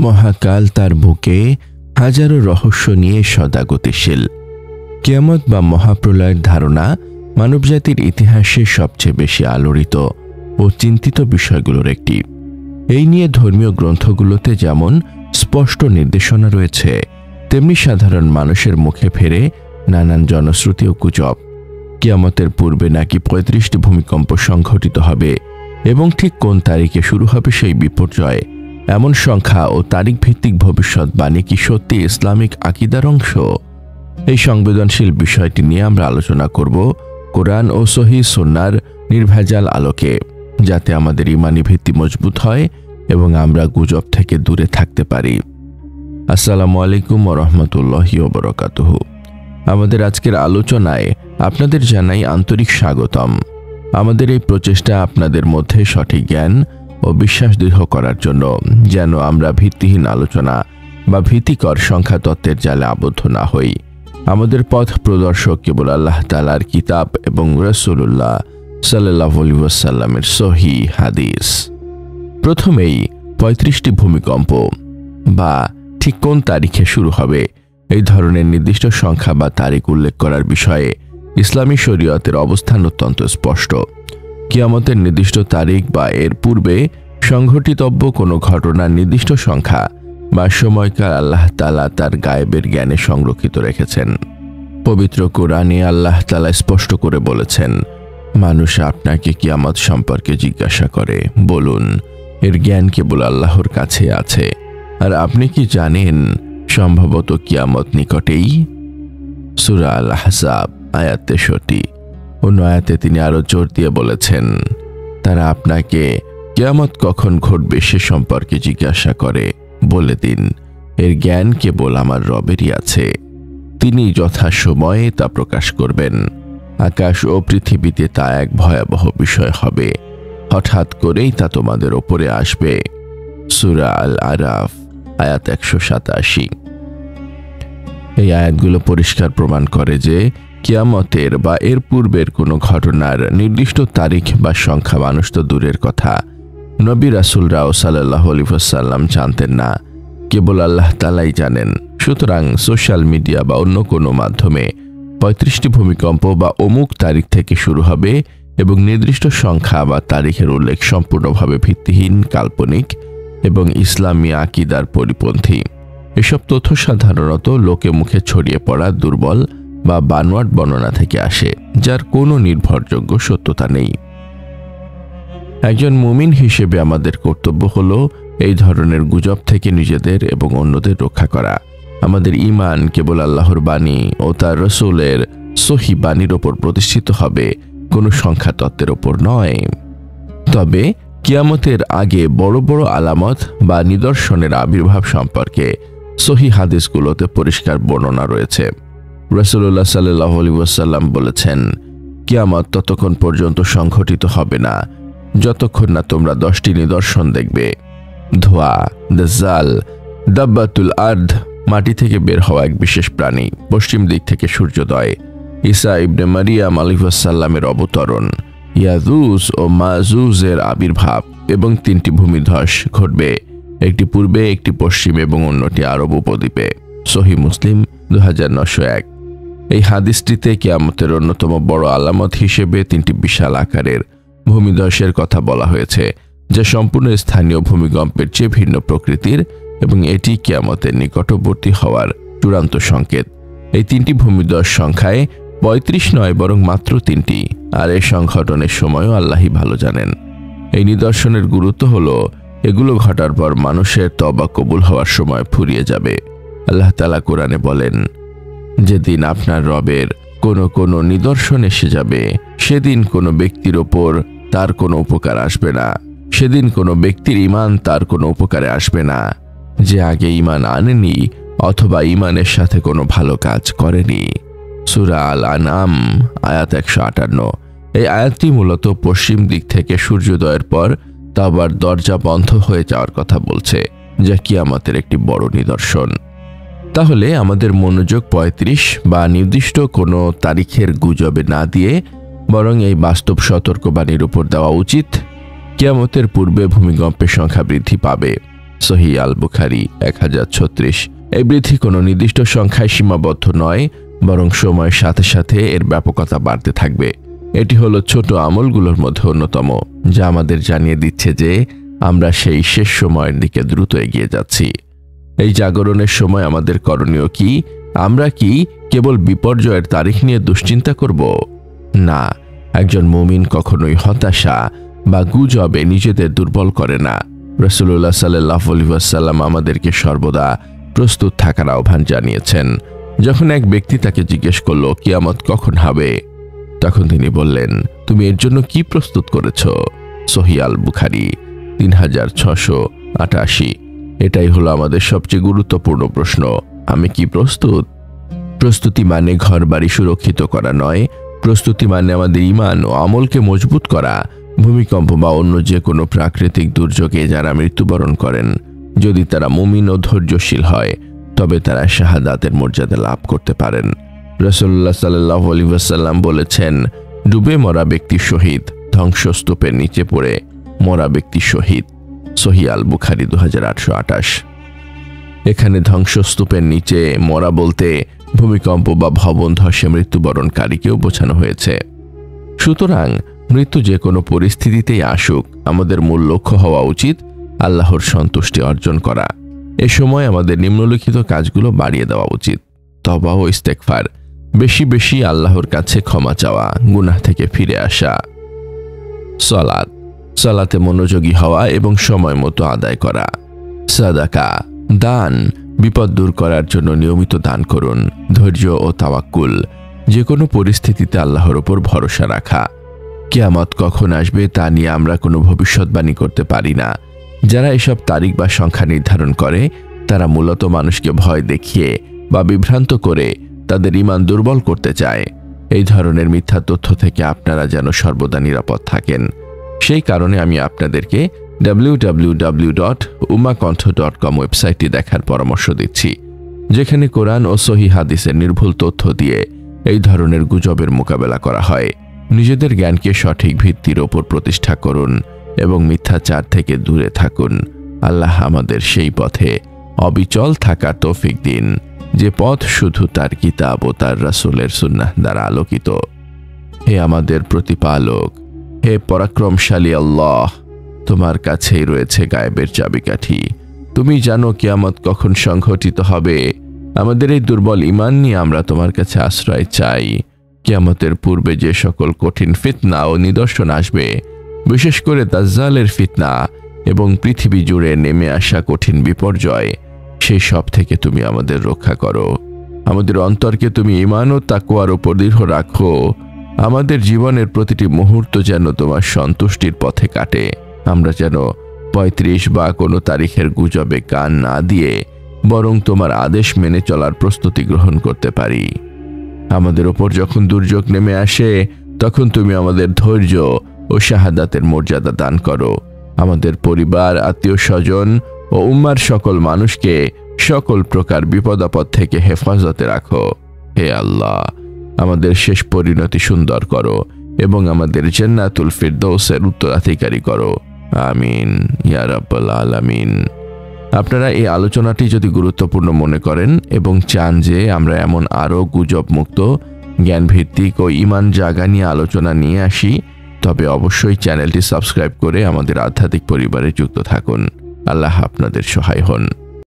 মহাকাল তার বুকে হাজারো রহস্য নিয়ে সদা গতিশীল। কিয়ামত বা মহাপ্রলয়ের ধারণা মানবজাতির ইতিহাসে সবচেয়ে বেশি আলোড়িত ও চিন্তিত বিষয়গুলোর একটি। এই নিয়ে ধর্মীয় গ্রন্থগুলোতে যেমন স্পষ্ট নির্দেশনা রয়েছে, তেমনি সাধারণ মানুষের মুখে ফেরে নানান জনশ্রুতি ও গুজব। কিয়ামতের পূর্বে নাকি ৩৫টি ভূমিকম্প সংঘটিত হবে এবং ঠিক কোন তারিখে শুরু হবে সেই বিপর্যয়, এমন সংখ্যা ও তারিখ ভিত্তিক ভবিষ্যৎবাণী কি সত্যি ইসলামিক আকীদার অংশ? এই সংবেদনশীল বিষয়টি নিয়ে আমরা আলোচনা করব কোরআন ও সহিহ সুন্নাহর নির্ভেজাল আলোকে, যাতে আমাদের ঈমানি ভিত্তি মজবুত হয় এবং আমরা গুজব থেকে দূরে থাকতে পারি। আসসালামু আলাইকুম ওয়া রাহমাতুল্লাহি ওয়া বারাকাতুহু। আমাদের আজকের আলোচনায় আপনাদের জানাই আন্তরিক স্বাগতম। আমাদের এই প্রচেষ্টা আপনাদের মধ্যে সঠিক জ্ঞান ও বিশ্বাস দৃঢ় করার জন্য, যেন আমরা ভিত্তিহীন আলোচনা বা ভীতিকর সংখ্যা তত্ত্বের জালে আবদ্ধ না হই। আমাদের পথ প্রদর্শক কেবল আল্লাহ তাআলার কিতাব এবং রাসূলুল্লাহ সাল্লাল্লাহু আলাইহি ওয়াসাল্লামের সহিহ হাদিস। প্রথমেই ৩৫টি ভূমিকম্প বা ঠিক কোন তারিখে শুরু হবে এই ধরনের নির্দিষ্ট সংখ্যা বা তারিখ উল্লেখ করার বিষয়ে ইসলামী শরীয়তের অবস্থান অত্যন্ত স্পষ্ট। কিয়ামতের নির্দিষ্ট তারিখ বা এর পূর্বে সংঘটিতব্য কোনো ঘটনার নির্দিষ্ট সংখ্যা বা সময়কাল আল্লাহ তাআলা তার গায়েবের জ্ঞানে সংরক্ষিত রেখেছেন। পবিত্র কোরআনে আল্লাহ তাআলা স্পষ্ট করে বলেছেন, মানুষ আপনাকে কিয়ামত সম্পর্কে জিজ্ঞাসা করে, বলুন এর জ্ঞান কেবল আল্লাহর কাছে আছে। আর আপনি কি জানেন সম্ভবত কিয়ামত নিকটেই? সূরা আল আহজাব আয়াত ৬৩। অন্য আয়াতে তিনি আরো জোর দিয়ে বলেছেন, তারা আপনাকে কিয়ামত কখন ঘটবে সে সম্পর্কে জিজ্ঞাসা করে, বলে দিন এর জ্ঞান কেবল আমার রবেরই আছে, তিনি যথাসময়ে তা প্রকাশ করবেন। আকাশ ও পৃথিবীতে তা এক ভয়াবহ বিষয় হবে, হঠাৎ করেই তা তোমাদের ওপরে আসবে। সূরা আল আরাফ আয়াত ১৮৭। এই আয়াতগুলো পরিষ্কার প্রমাণ করে যে কিয়ামতের বা এর পূর্বের কোনো ঘটনার নির্দিষ্ট তারিখ বা সংখ্যা মানুষ তো দূরের কথা, নবী রাসূলরাও সাল্লাল্লাহু আলাইহি ওয়াসাল্লাম জানতেন না, কেবল আল্লাহ তাআলাই জানেন। সুতরাং সোশ্যাল মিডিয়া বা অন্য কোনো মাধ্যমে ৩৫টি ভূমিকম্প বা অমুক তারিখ থেকে শুরু হবে এবং নির্দিষ্ট সংখ্যা বা তারিখের উল্লেখ সম্পূর্ণভাবে ভিত্তিহীন, কাল্পনিক এবং ইসলামী আকীদার পরিপন্থী। এসব তথ্য সাধারণত লোকে মুখে ছড়িয়ে পড়া দুর্বল বা বানোয়াট বর্ণনা থেকে আসে, যার কোনো নির্ভরযোগ্য সত্যতা নেই। একজন মুমিন হিসেবে আমাদের কর্তব্য হলো এই ধরনের গুজব থেকে নিজেদের এবং অন্যদের রক্ষা করা। আমাদের ঈমান কেবল আল্লাহর বাণী ও তার রাসূলের সহিহ বাণীর ওপর প্রতিষ্ঠিত হবে, কোনো সংখ্যা তত্ত্বের ওপর নয়। তবে কিয়ামতের আগে বড় বড় আলামত বা নিদর্শনের আবির্ভাব সম্পর্কে সহিহ হাদিসগুলোতে পরিষ্কার বর্ণনা রয়েছে। রাসূলুল্লাহ সাল্লাল্লাহু আলাইহি ওয়াসাল্লাম বলেছেন, কিয়ামত ততক্ষণ পর্যন্ত সংঘটিত হবে না যতক্ষণ না তোমরা 10টি নিদর্শন দেখবে: ধোঁয়া, দাজ্জাল, দাব্বাতুল আরদ, মাটি থেকে বের হওয়া এক বিশেষ প্রাণী, পশ্চিম দিক থেকে সূর্যোদয়, ঈসা ইবনে মারিয়াম আলাইহিস সালামের অবতরণ, ইয়াজুজ ও মাজুজের আবির্ভাব এবং 3টি ভূমিধস ঘটবে, একটি পূর্বে, একটি পশ্চিম এবং অন্যটি আরব উপদ্বীপে। সহিহ মুসলিম 2901। এই হাদিসটিতে কিয়ামতের অন্যতম বড় আলামত হিসেবে 3টি বিশাল আকারের ভূমিধসের কথা বলা হয়েছে, যা সম্পূর্ণ স্থানীয় ভূমিকম্পের চেয়ে ভিন্ন প্রকৃতির এবং এটি কিয়ামতের নিকটবর্তী হওয়ার চূড়ান্ত সংকেত। এই 3টি ভূমিধস সংখ্যায় 35 নয়, বরং মাত্র 3টি, আর এই সংঘটনের সময়ও আল্লাহই ভালো জানেন। এই নিদর্শনের গুরুত্ব হলো এগুলো ঘটার পর মানুষের তওবা কবুল হওয়ার সময় ফুরিয়ে যাবে। আল্লাহ তাআলা কোরআনে বলেন, যেদিন আপনার রবের কোনো নিদর্শন এসে যাবে, সেদিন কোনো ব্যক্তির ওপর তার কোনো উপকার আসবে না। সেদিন কোনো ব্যক্তির ঈমান তার কোনো উপকারে আসবে না, যে আগে ঈমান আনেনি অথবা ঈমানের সাথে কোনো ভালো কাজ করেনি। সূরা আল আনআম আয়াত ১৫৮। এই আয়াতটি মূলত পশ্চিম দিক থেকে সূর্যোদয়ের পর তওবার দরজা বন্ধ হয়ে যাওয়ার কথা বলছে, যা কিয়ামতের একটি বড় নিদর্শন। তাহলে আমাদের মনোযোগ ৩৫ বা নির্দিষ্ট কোনো তারিখের গুজবে না দিয়ে বরং এই বাস্তব সতর্কবাণীর উপর দেওয়া উচিত। কিয়ামতের পূর্বে ভূমিকম্পের সংখ্যা বৃদ্ধি পাবে, সহিহ আল বুখারী 1036। এই বৃদ্ধি কোনো নির্দিষ্ট সংখ্যায় সীমাবদ্ধ নয়, বরং সময়ের সাথে সাথে এর ব্যাপকতা বাড়তে থাকবে। এটি হলো ছোট আমলগুলোর মধ্যে অন্যতম, যা আমাদের জানিয়ে দিচ্ছে যে আমরা সেই শেষ সময়ের দিকে দ্রুত এগিয়ে যাচ্ছি। এই জাগরণের সময় আমাদের করণীয় কি? আমরা কি কেবল বিপর্যয়ের তারিখ নিয়ে দুশ্চিন্তা করব? না, একজন মুমিন কখনোই হতাশা বা গুজবে নিজেদের দুর্বল করে না। রাসূলুল্লাহ সাল্লাল্লাহু আলাইহি ওয়াসাল্লাম আমাদেরকে সর্বদা প্রস্তুত থাকার আহ্বান জানিয়েছেন। যখন এক ব্যক্তি তাকে জিজ্ঞেস করল কিয়ামত কখন হবে, তখন তিনি বললেন, তুমি এর জন্য কি প্রস্তুত করেছ? সহিহ আল বুখারী 3688। এটাই হলো আমাদের সবচেয়ে গুরুত্বপূর্ণ প্রশ্ন। আমি কি প্রস্তুত? প্রস্তুতি মানে ঘর বাড়ি সুরক্ষিত করা নয়। প্রস্তুতি মানে আমাদের ঈমান ও আমলকে মজবুত করা। ভূমিকম্প বা অন্য যে কোনো প্রাকৃতিক দুর্যোগে যারা মৃত্যুবরণ করেন, যদি তারা মুমিন ও ধৈর্যশীল হয়, তবে তারা শাহাদাতের মর্যাদা লাভ করতে পারেন। রাসূলুল্লাহ সাল্লাল্লাহু আলাইহি ওয়াসাল্লাম বলেছেন, ডুবে মরা ব্যক্তি শহীদ, ধ্বংসস্তূপের নিচে পড়ে মরা ব্যক্তি শহীদ। সহিহ আল বুখারী 2828। এখানে ধ্বংসস্তূপের নিচে মরা বলতে ভূমিকম্প বা ভবন ধসে মৃত্যুবরণকারীকেও বোঝানো হয়েছে। সুতরাং মৃত্যু যে কোনো পরিস্থিতিতেই আসুক, আমাদের মূল লক্ষ্য হওয়া উচিত আল্লাহর সন্তুষ্টি অর্জন করা। এ সময় আমাদের নিম্নলিখিত কাজগুলো বাড়িয়ে দেওয়া উচিত: তওবা ও ইস্তেগফার, বেশি বেশি আল্লাহর কাছে ক্ষমা চাওয়া, গুনাহ থেকে ফিরে আসা। সালাত, সালাতে মনোযোগী হওয়া এবং সময় মতো আদায় করা। সাদাকা, দান, বিপদ দূর করার জন্য নিয়মিত দান করুন। ধৈর্য ও তাওয়াক্কুল, যে কোনো পরিস্থিতিতে আল্লাহর উপর ভরসা রাখা। কিয়ামত কখন আসবে তা নিয়ে আমরা কোনো ভবিষ্যৎবাণী করতে পারি না। যারা এসব তারিখ বা সংখ্যা নির্ধারণ করে, তারা মূলত মানুষকে ভয় দেখিয়ে বা বিভ্রান্ত করে তাদের ঈমান দুর্বল করতে চায়। এই ধরনের মিথ্যা তথ্য থেকে আপনারা যেন সর্বদা নিরাপদ থাকেন। সেই কারণে আমি আপনাদেরকে www.ummahkonth.com ওয়েবসাইটটি দেখার পরামর্শ দিচ্ছি, যেখানে কোরআন ও সহিহ হাদিসের নির্ভুল তথ্য দিয়ে এই ধরনের গুজবের মোকাবেলা করা হয়। নিজেদের জ্ঞানকে সঠিক ভিত্তির ওপর প্রতিষ্ঠা করুন এবং মিথ্যাচার থেকে দূরে থাকুন। আল্লাহ আমাদের সেই পথে অবিচল থাকার তৌফিক দিন, যে পথ শুধু তার কিতাব ও তার রাসূলের সুন্নাহ দ্বারা আলোকিত। হে আমাদের প্রতিপালক, হে পরাক্রমশালী আল্লাহ, তোমার কাছেই রয়েছে গায়েবের চাবিকাঠি। তুমি জানো কিয়ামত কখন সংঘটিত হবে। আমাদের এই দুর্বল ঈমান নিয়ে আমরা তোমার কাছে আশ্রয় চাই। কিয়ামতের পূর্বে যে সকল কঠিন ফিতনা ও নিদর্শন আসবে, বিশেষ করে দাজ্জালের ফিতনা এবং পৃথিবী জুড়ে নেমে আসা কঠিন বিপর্যয়, সেই সব থেকে তুমি আমাদের রক্ষা করো। আমাদের অন্তরকে তুমি ঈমান ও তাকওয়ার উপর দৃঢ় রাখো। আমাদের জীবনের প্রতিটি মুহূর্ত যেন তোমার সন্তুষ্টির পথে কাটে। আমরা যেন 35 বা কোনো তারিখের গুজবে কান না দিয়ে বরং তোমার আদেশ মেনে চলার প্রস্তুতি গ্রহণ করতে পারি। আমাদের ওপর যখন দুর্যোগ নেমে আসে, তখন তুমি আমাদের ধৈর্য ও শাহাদাতের মর্যাদা দান করো। আমাদের পরিবার, আত্মীয় স্বজন ও উম্মার সকল মানুষকে সকল প্রকার বিপদ আপদ থেকে হেফাজতে রাখো। হে আল্লাহ, আমাদের শেষ পরিণতি সুন্দর করো এবং আমাদের জান্নাতুল ফিরদৌসের উত্তরাধিকারী করো। আমিন ইয়া রাব্বাল আলামিন। আপনারা এই আলোচনাটি যদি গুরুত্বপূর্ণ মনে করেন এবং চান যে আমরা এমন আরও গুজব মুক্ত, জ্ঞানভিত্তিক ও ঈমান জাগা নিয়ে আলোচনা নিয়ে আসি, তবে অবশ্যই চ্যানেলটি সাবস্ক্রাইব করে আমাদের আধ্যাত্মিক পরিবারে যুক্ত থাকুন। আল্লাহ আপনাদের সহায় হন।